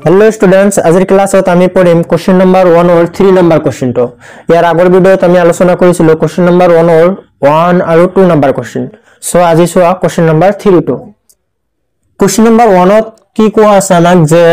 hello students আজিৰ ক্লাছত আমি পঢ়িম কোশ্চেন নম্বৰ 1 और 3 নম্বৰ কোশ্চেনটো ইয়াৰ আগৰ ভিডিওত আমি আলোচনা কৰিছিলো কোশ্চেন নম্বৰ 1 और 1 আৰু 2 নম্বৰ কোশ্চেন সো আজি সোৱা কোশ্চেন নম্বৰ 3 টো কোশ্চেন নম্বৰ 1 ত কি কোৱা আছে আমাক যে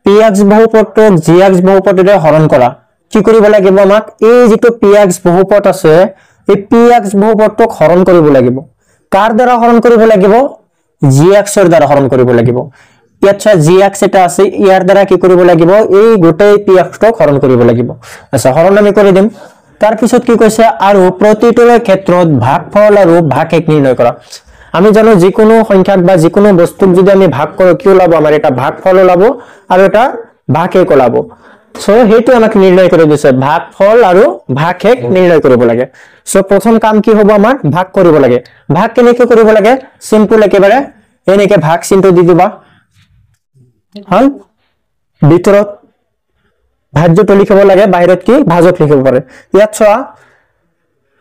px বহুপদক gx বহুপদৰে হৰণ কৰা কি কৰিব লাগিব আমাক এই যেটো px বহুপদ আছে এই px বহুপদক হৰণ কৰিব লাগিব কাৰ দ্বাৰা হৰণ কৰিব লাগিব gx ৰ দ্বাৰা হৰণ কৰিব লাগিব আচ্ছা gx এটা আছে ইয়াৰ দ্বাৰা কি কৰিব লাগিব এই গোটেই px ক হৰণ কৰিব লাগিব আচ্ছা হৰণ আমি কৰি দিম তাৰ পিছত কি কৈছে আৰু প্ৰতিটোৰ ক্ষেত্ৰত ভাগফল আৰু ভাগশেষ নিৰ্ণয় কৰা আমি জানো যিকোনো সংখ্যাক বা যিকোনো বস্তুক যদি আমি ভাগ কৰো কি ওলাব আমাৰ এটা ভাগফল ওলাব আৰু এটা ভাগশেষ ওলাব সো হেতু আমাক নিৰ্ণয় কৰি দিছে ভাগফল আৰু ভাগশেষ নিৰ্ণয় কৰিব লাগে সো প্ৰথম কাম কি হ'ব আমাৰ ভাগ কৰিব লাগে ভাগ কেনেকৈ কৰিব লাগে সিম্পল একেবাৰে এনেকে ভাগ চিহ্নটো দি দিবা হল ভিতৰত ভাজ্যটো লিখিব লাগে বাহিৰত কি ভাজক লিখিব পাৰে ইয়াত চোৱা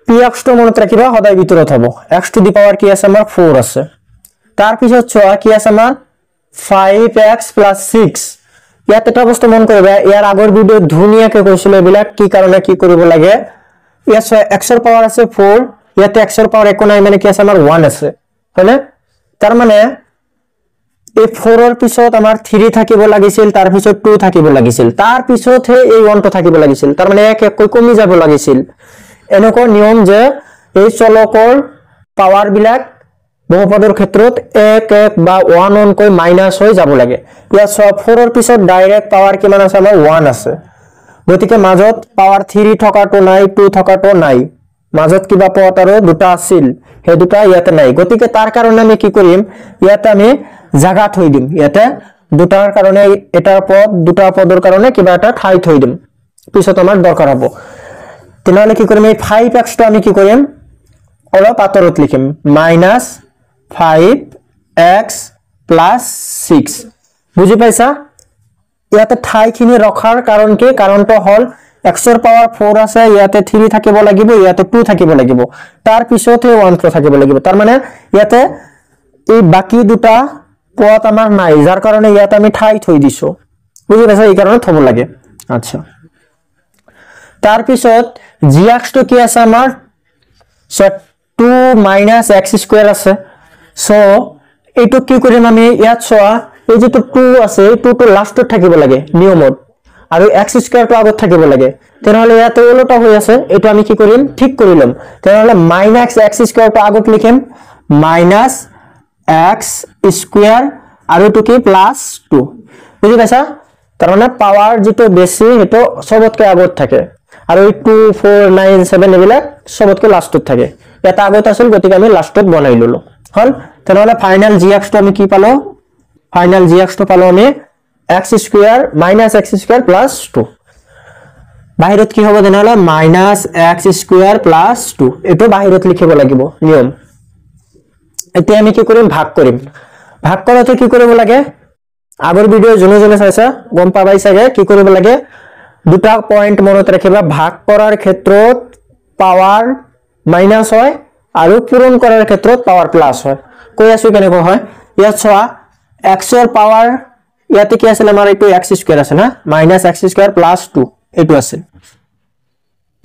px টো মনত ৰাখিবা সদায় ভিতৰত হ'ব x টু দি পাৱাৰ কি আছে আমাৰ 4 আছে তাৰ পিছত চোৱা কি আছে আমাৰ 5x 6 ইয়াত এটা বস্তু মন কৰিবা ইয়াৰ আগৰ ভিডিও ধুনিয়াকৈ কৈছিল এবিলাক কি কাৰণে কি কৰিব লাগে ইয়াত চোৱা x ৰ পাৱাৰ আছে 4 ইয়াতে x ৰ পাৱাৰ একো নাই মানে কি আছে আমাৰ 1 আছে হয়নে তাৰ মানে এই 4 ৰ পিছত আমাৰ 3 থাকিব লাগিছিল তাৰ পিছত 2 থাকিব লাগিছিল তাৰ পিছত হে এই 1 টো থাকিব লাগিছিল তাৰ মানে এক এক কমি যাব লাগিছিল এনেকুৱা নিয়ম যে এই চলকৰ পাৱাৰ বিলাক বহুপদৰ ক্ষেত্ৰত 1 1 বা 1 1 কৈ মাইনাস হৈ যাব লাগে ইয়াত 4 ৰ পিছত ডাইৰেক্ট পাৱাৰ কিমান আছে আমাৰ 1 আছে গতিকে মাজত পাৱাৰ 3 থকাটো নাই 2 থকাটো নাই মাজত কিবা পদ আৰু দুটা আছিল হে দুটা ইয়াতে নাই গতিকে তাৰ কাৰণে আমি কি কৰিম ইয়াতে আমি জাগা থৈ দিম ইয়াতে দুটাৰ কাৰণে এটাৰ পদ দুটা পদৰ কাৰণে কিবা এটা ঠাই থৈ দিম পিছত আমাৰ দৰকাৰ হ'ব তেনালে কি কৰিম এই 5x টো আমি কি কৰিম অলপ আতৰত লিখিম -5x + 6 বুজি পাইছা ইয়াতে ঠাইখিনি ৰখাৰ কাৰণ কি কাৰণটো হল x ৰ পাৱাৰ 4 আছে ইয়াতে 3 থাকিব লাগিব ইয়াতে 2 থাকিব লাগিব তাৰ পিছতে 1 টো থাকিব লাগিব তাৰ মানে ইয়াতে এই বাকি দুটা পদ আমাৰ নাই যাৰ কাৰণে ইয়াত আমি ঠাই থৈ দিছো বুজি পাইছা এই কাৰণে থব লাগে আচ্ছা তাৰ পিছত gx টো কি আছে আমাৰ 2 - x² আছে সো এইটো কি কৰিম আমি ইয়াত চোৱা এই যেটো 2 আছে এই 2 টো লাষ্টত থাকিব লাগে নিয়মত আৰু x² টো আগত থাকিব লাগে তেনহলে ইয়াতে ওলটা হৈ আছে এটা আমি কি কৰিম ঠিক কৰি লম তেনহলে -x² টো আগত লিখিম -x² আৰু টু কি +2 বুজি পাইছা তাৰ মানে পাৱাৰ যেটো বেছি হেটো সবতকে আগত থাকে আৰু 2 4 9 7 এবিলাক সবতকে লাষ্টত থাকে এটা আগত আছিল গতিকে আমি লাষ্টত বনাই ললো হল তেনহলে ফাইনাল gx টো আমি কি পালো ফাইনাল gx টো পালো আমি x² -x² + 2 বাহিৰত কি হ'ব তেনেহলে -x² + 2 এটো বাহিৰত লিখিব লাগিব নিয়ম এতিয়া আমি কি কৰিম ভাগ কৰিম ভাগ কৰাতে কি কৰিব লাগে আগৰ ভিডিও জনে জনে চাইছা গম পাবাই চাগে কি কৰিব লাগে দুটা পয়েন্ট মনত ৰাখিবা ভাগ কৰাৰ ক্ষেত্ৰত পাৱাৰ মাইনাস হয় আৰু পূৰণ কৰাৰ ক্ষেত্ৰত পাৱাৰ প্লাস হয় কৈ আছো কেনেকৈ হয় ইয়াত চোৱা x ৰ পাৱাৰ ইয়াতে কি আছিল আমাৰ এইটো x² আছে না -x² + 2 এইটো আছে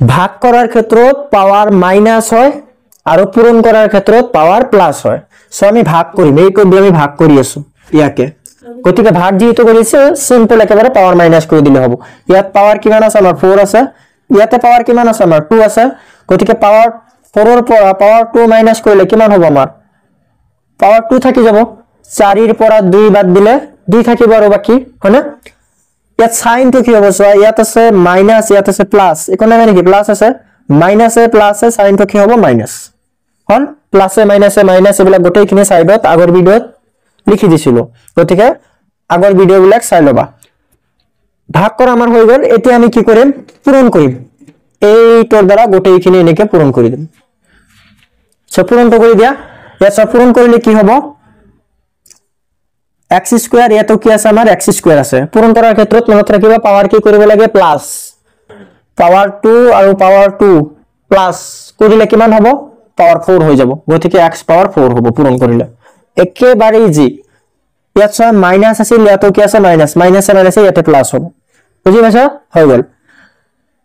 ভাগ কৰাৰ ক্ষেত্ৰত পাৱাৰ মাইনাস হয় আৰু পূৰণ কৰাৰ ক্ষেত্ৰত পাৱাৰ প্লাস হয় সো আমি ভাগ কৰিম এইটো আমি ভাগ কৰি আছো ইয়াকে গতিকে ভাগ যেটো কৰিছে সিম্পল একেবাৰে পাৱাৰ মাইনাস কৰি দিলে হ'ব ইয়াত পাৱাৰ কিমান আছে আমাৰ 4 আছে ইয়াতে পাৱাৰ কিমান আছে আমাৰ 2 আছে গতিকে পাৱাৰ 4 ৰ পৰা পাৱাৰ 2 মাইনাস কৰিলে কিমান হ'ব আমাৰ পাৱাৰ 2 থাকি যাব 4 ৰ পৰা 2 বাদ দিলে 2 থাকিব আৰু বাকি হয়নে ইয়াত সাইন টো কি হ'ব সো ইয়াত আছে মাইনাস ইয়াত আছে প্লাস একো নাই নেকি প্লাস আছে মাইনাসে প্লাসে সাইন টো কি হ'ব মাইনাস হল প্লাসে মাইনাস এবিলাক গোটেইখিনি সাইডত আগৰ ভিডিওত লিখি দিছিল গতিকে আগৰ ভিডিও বিলাক চাই লবা ভাগ কৰা আমাৰ হৈ গল এতিয়া আমি কি কৰিম পূৰণ কৰিম এইটোৰ দ্বাৰা গোটেইখিনি এনেকে পূৰণ কৰি দিম সো পূৰণটো কৰি দিয়া ইয়াত পূৰণ কৰিলে কি হ'ব x² ইয়াতো কি আছে আমাৰ x² আছে পূৰণ কৰাৰ ক্ষেত্ৰত মনত ৰাখিবা পাৱাৰ কি কৰিব লাগে প্লাস পাৱাৰ 2 আৰু পাৱাৰ 2 প্লাস কৰিলে কিমান হ'ব পাৱাৰ 4 হৈ যাব গতিকে x পাৱাৰ 4 হ'ব পূৰণ কৰিলে একেবাৰে ইজি ইয়াত চোৱা মাইনাছ আছিল ইয়াতো কি আছে মাইনাছ মাইনাছে মাইনাছে ইয়াতে প্লাছ হ'ব বুজি পাইছা হৈ গ'ল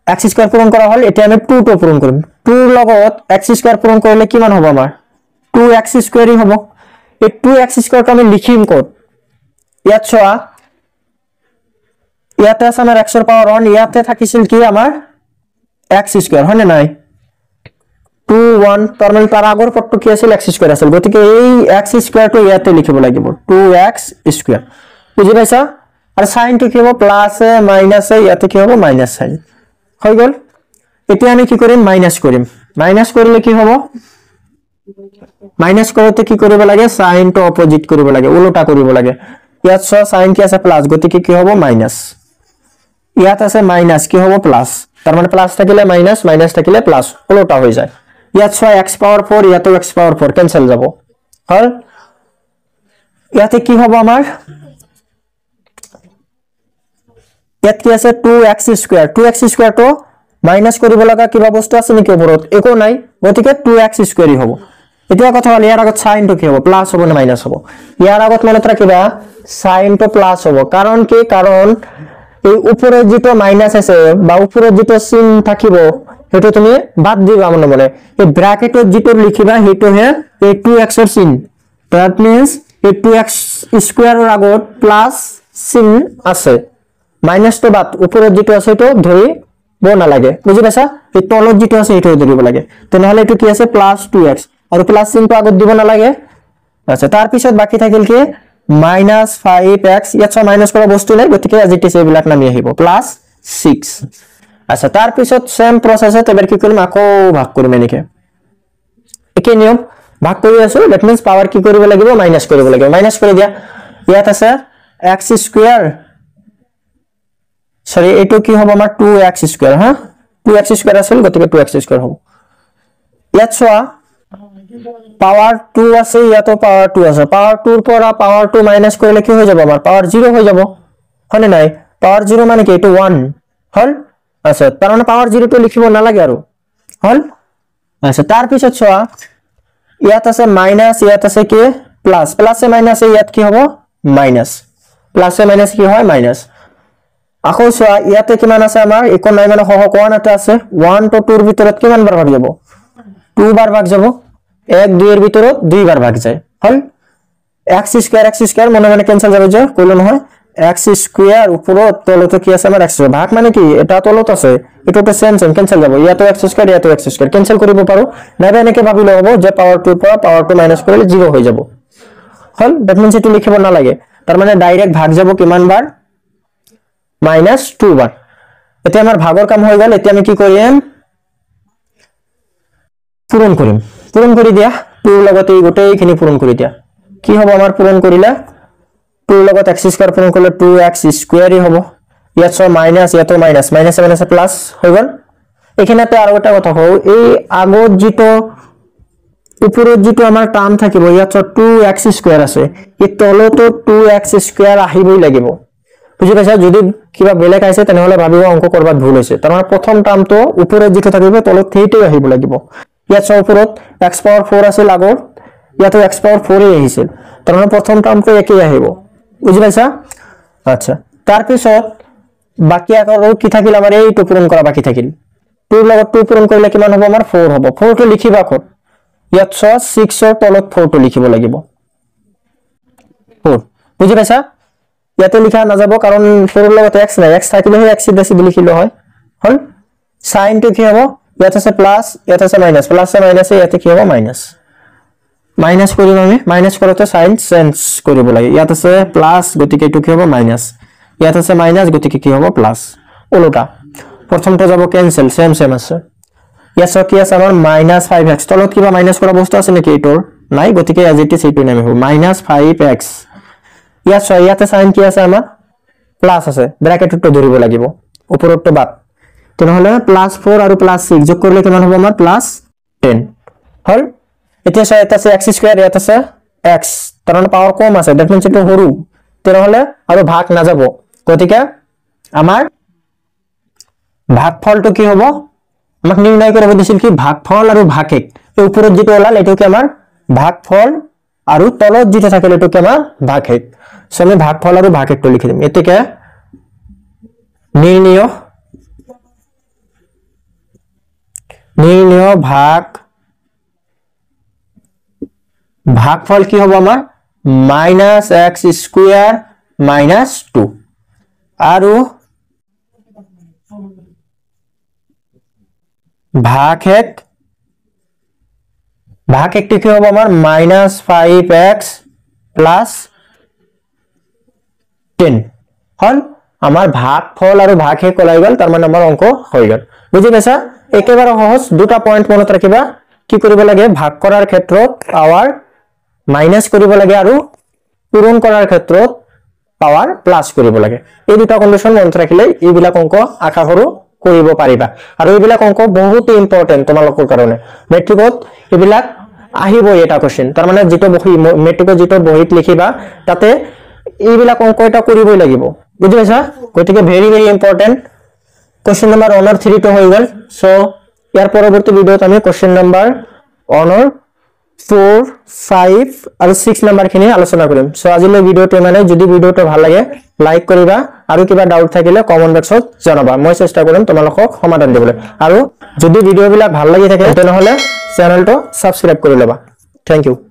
x স্কয়াৰ পূৰণ কৰা হল এতিয়া আমি 2 টো পূৰণ কৰিম 2 ৰ লগত x স্কয়াৰ পূৰণ কৰিলে কিমান হ'ব আমাৰ 2x স্কয়াৰ হ'ব এই 2x স্কয়াৰ টো আমি লিখিম ক'ত ইয়াত চোৱা ইয়াতে আছে আমাৰ x ৰ পাৱাৰ 1 ইয়াতে থাকিছিল কি আমাৰ x স্কয়াৰ হয় না নাই 2 1 তাৰ মানে তাৰ আগৰ পদটো কি আছিল x স্কয়াৰ আছিল গতিকে এই x স্কয়াৰ টো ইয়াতে লিখিব লাগিব 2x স্কয়াৰ বুজি পাইছা আৰু সাইন টো কি হ'ব প্লাস এ মাইনাস এ ইয়াতে কি হ'ব মাইনাস সাইন হৈ গল এতিয়া আমি কি কৰিম মাইনাস কৰিলে কি হ'ব মাইনাস কৰোতে কি কৰিব লাগে সাইন টো অপোজিট কৰিব লাগে উল্টা কৰিব লাগে ইয়াত ছ সাইন কি আছে প্লাস গতিকে কি হ'ব মাইনাস ইয়াত আছে মাইনাস কি হ'ব প্লাস তাৰ মানে প্লাস থাকিলে মাইনাস মাইনাস থাকিলে প্লাস উল্টা হৈ যায় ইয়াত ছ x পাৱাৰ 4 ইয়াতো x পাৱাৰ 4 কেনসেল যাব হল ইয়াতে কি হ'ব আমাৰ ইয়াত কি আছে 2x স্কয়াৰ টো মাইনাস কৰিব লগা কিবা বস্তু আছে নেকি ওপৰত একো নাই গতিকে 2x স্কয়াৰ হ'ব এতিয়া কথা হল ইয়াৰ আগত সাইন টো কি হ'ব প্লাস হ'ব না মাইনাস হ'ব ইয়াৰ আগত মনত ৰাখিবা সাইন টো প্লাস হ'ব কাৰণ কি কাৰণ এই উপরে যেটো মাইনাস আছে বা উপরে যেটো চিন থাকিব হেতু তুমি বাদ দিবা মনে মনে এই ব্র্যাকেটত যেটো লিখিবা হেতু হে এই 2x এর চিন দ্যাট মিন্স এই 2x স্কয়ারের আগত প্লাস চিন আছে মাইনাস তো বাদ উপরে যেটো আছে তো ধৰি বনা লাগে বুজি পাইছা এই তলত যেটো আছে এটো ধৰিব লাগে তেনেহলে এটো কি আছে প্লাস 2x আৰু প্লাস চিন তো আগত দিব না লাগে আচ্ছা তাৰ পিছত বাকি থাকিল কি minus 5x ইয়াত সব মাইনাস কৰা বস্তু নাই গতিকে আজি টি এইবিলাক নামি আহিব প্লাস 6 আচ্ছা তার পিছত সেম প্রসেসে তবে কি কৰিম আকৌ ভাগ কৰিম এনেকে একে নিয়ম ভাগ কৰি আছো দ্যাট মিন্স পাৱাৰ কি কৰিব লাগিব মাইনাস কৰিব লাগিব মাইনাস কৰি দিয়া ইয়াত আছে x স্কয়াৰ সৰি এটো কি হ'ব আমাৰ 2x স্কয়াৰ হা 2x স্কয়াৰ আছিল গতিকে 2x স্কয়াৰ হ'ব ইয়াত চোৱা পাওয়ার 2 আছে ইয়াতো পাওয়ার 2 আছে পাওয়ার 2 এর পর পাওয়ার 2 মাইনাস করলে কি হয়ে যাবে আমার পাওয়ার 0 হয়ে যাব হনে নাই পাওয়ার 0 মানে কি এটো 1 হল আচ্ছা তার মানে পাওয়ার 0 তো লিখিব না লাগে আৰু হল আচ্ছা তাৰ পিছত ছোৱা ইয়াত আছে মাইনাস ইয়াত আছে কি প্লাস প্লাস এ মাইনাস এ ইয়াত কি হ'ব মাইনাস প্লাস এ মাইনাস কি হয় মাইনাস আকৌ ছোৱা ইয়াতে কিমান আছে আমাৰ একো নাই মানে সহ কোন এটা আছে 1 to 2 এর ভিতৰত কিমান বাৰ ভাগ যাব 2 বাৰ ভাগ যাব 1 2 এৰ ভিতৰত 2 বাৰ ভাগ যায় হল x স্কয়াৰ মনে মনে ক্যান্সেল যাবে যে কইলো নহয় x স্কয়াৰ উপৰত তলত কি আছে আমাৰ x ভাগ মানে কি এটা তলত আছে এটোতে সেম ক্যান্সেল যাব ইয়াতো x স্কয়ার ইয়াতো x স্কয়ার ক্যান্সেল কৰিব পাৰো নাইবা এনেকে ভাবিলে হ'ব যে পাওয়াৰ 2 পৰা পাওয়াৰ 2 মাইনাস কৰিলে 0 হৈ যাব হল দ্যাট মিন্স এটো লিখিব না লাগে তাৰ মানে ডাইৰেক্ট ভাগ যাব কিমান বাৰ -2 বাৰ এতিয়া আমাৰ ভাগৰ কাম হৈ গল এতিয়া আমি কি কৰিম পূৰণ কৰি দিয়া 2 লগতে গোটেইখিনি পূৰণ কৰি দিয়া কি হ'ব আমাৰ পূৰণ কৰিলে 2 লগত x স্কয়াৰ পূৰণ কৰিলে 2x স্কয়ার ই হ'ব ইয়াত সব মাইনাস ইয়াতো মাইনাস মাইনাস প্লাস হৈ গল এখানেতে আৰু এটা কথা কও এই আগত যেটো উপৰত যেটো আমাৰ টার্ম থাকিব ইয়াত 2x স্কয়ার আছে এই তলতো 2x স্কয়ার আহিবই লাগিব বুজি পাইছা যদি কিবা বেলেগ আছে তেনেহলে ভাবিব অঙ্ক কৰবাত ভুল হৈছে তাৰ মানে প্ৰথম টাৰ্মটো উপৰত যেটো থাকিব তলত সেইটোই আহিব লাগিব ইয়াত সব উপৰত x পাওয়াৰ 4 আছিল আগৰ ইয়াতো x পাওয়াৰ 4 এ আহিছিল তাৰ মানে প্ৰথম টাৰ্মটো একেই আহিব বুজি পাইছা আচ্ছা তাৰ পিছত বাকি আকৌ কি থাকিল আমাৰ এইটো পূৰণ কৰা বাকি থাকিল 2 লগত 2 পূৰণ কৰিলে কিমান হ'ব আমাৰ 4 হ'ব 4 টো লিখিবা ক'ত ইয়াত 6 ৰ তলত 4 টো লিখিব লাগিব 4 বুজি পাইছা ইয়াতে লিখা না যাব কাৰণ 4 ৰ লগত x নাই x থাকিলে x সিধা লিখিলো হয় হল সাইন টো কি হ'ব ইয়াত আছে প্লাস ইয়াত আছে মাইনাস প্লাস এ মাইনাস ইয়াতে কি হ'ব মাইনাস মাইনাস কৰিম আমি মাইনাস কৰতে সাইন চেঞ্জ কৰিব লাগে ইয়াত আছে প্লাস গতিকে এটো কি হ'ব মাইনাস ইয়াত আছে মাইনাস গতিকে কি হ'ব প্লাস উল্টা প্ৰথমটো যাব ক্যান্সেল সেম আছে ইয়াত কি আছে আমাৰ -5x তলত কিবা মাইনাস কৰা বস্তু আছে নেকি এটোৰ নাই গতিকে এজ ইট ইজ এইটো নাম হ'ব -5x ইয়াতে সাইন কি আছে আমাৰ প্লাস আছে ব্ৰ্যাকেটটো ধৰিব লাগিব ওপৰটো বাদ তেনেহলে +4 আৰু +6 যোগ কৰিলে কিমান হ'ব আমাৰ +10 হল এতিয়া এটা আছে x স্কয়াৰ এটা আছে x তাৰ মানে পাওয়াৰ কম আছে দ্যাট মিন্স এটো সৰু তেনেহলে আৰু ভাগ না যাব গতিকে আমাৰ ভাগফলটো কি হ'ব আমাক নিৰ্ণয় কৰিব দিছিল কি ভাগফল আৰু ভাগেক এই ওপৰত যেটো ওলাল এটো কি আমাৰ ভাগফল আৰু তলত যেটা থাকিলে এটো কি আমাৰ ভাগশেষ সো আমি ভাগফল আৰু ভাগশেষটো লিখি দিম এতেকে নিৰ্ণয় ভাগফল কি হ'ব আমাৰ -x² - 2 আৰু ভাগশেষটো কি হ'ব আমাৰ -5x + 10 হল আমাৰ ভাগফল আৰু ভাগশেষ ওলাই গল তাৰ মানে আমাৰ অংক হৈ গল বুজি পাইছা একেবাৰে সহজ দুটা পয়েন্ট মনত ৰাখিবা কি কৰিব লাগে ভাগ কৰাৰ ক্ষেত্ৰত পাৱাৰ মাইনাস কৰিব লাগে আৰু পূৰণ কৰাৰ ক্ষেত্ৰত পাৱাৰ প্লাস কৰিব লাগে এই দুটা কন্ডিশন মনত ৰাখিলে এইবিলাক অংক আশা কৰো কৰিব পাৰিবা আৰু এইবিলাক অংক বহুত ইম্পৰ্টেন্ট তোমালোকৰ কাৰণে মেট্ৰিকত এইবিলাক আহিবই এটা কোশ্চেন তাৰ মানে যেটো বহি মেট্ৰিকত যেটো বহিত লিখিবা তাতে এইবিলাক অংক এটা কৰিবই লাগিব বুজি পাইছা গতিকে very very important question number 1 और 3 তো হৈ গল সো ইয়াৰ পৰৱৰ্তী ভিডিওত আমি কোশ্চেন নাম্বাৰ 1 और 4 5 আৰু 6 নাম্বাৰ খিনি আলোচনা কৰিম সো আজিলৈ ভিডিওটো মানে যদি ভিডিওটো ভাল লাগে লাইক কৰিবা আৰু কিবা ডাউট থাকিলে কমেন্ট বক্সত জনাবা মই চেষ্টা কৰিম তোমালোকক সমাধান দিবলৈ আৰু যদি ভিডিওবিলাক ভাল লাগি থাকে তেনহলে চেনেলটো সাবস্ক্ৰাইব কৰি লবা থ্যাংক ইউ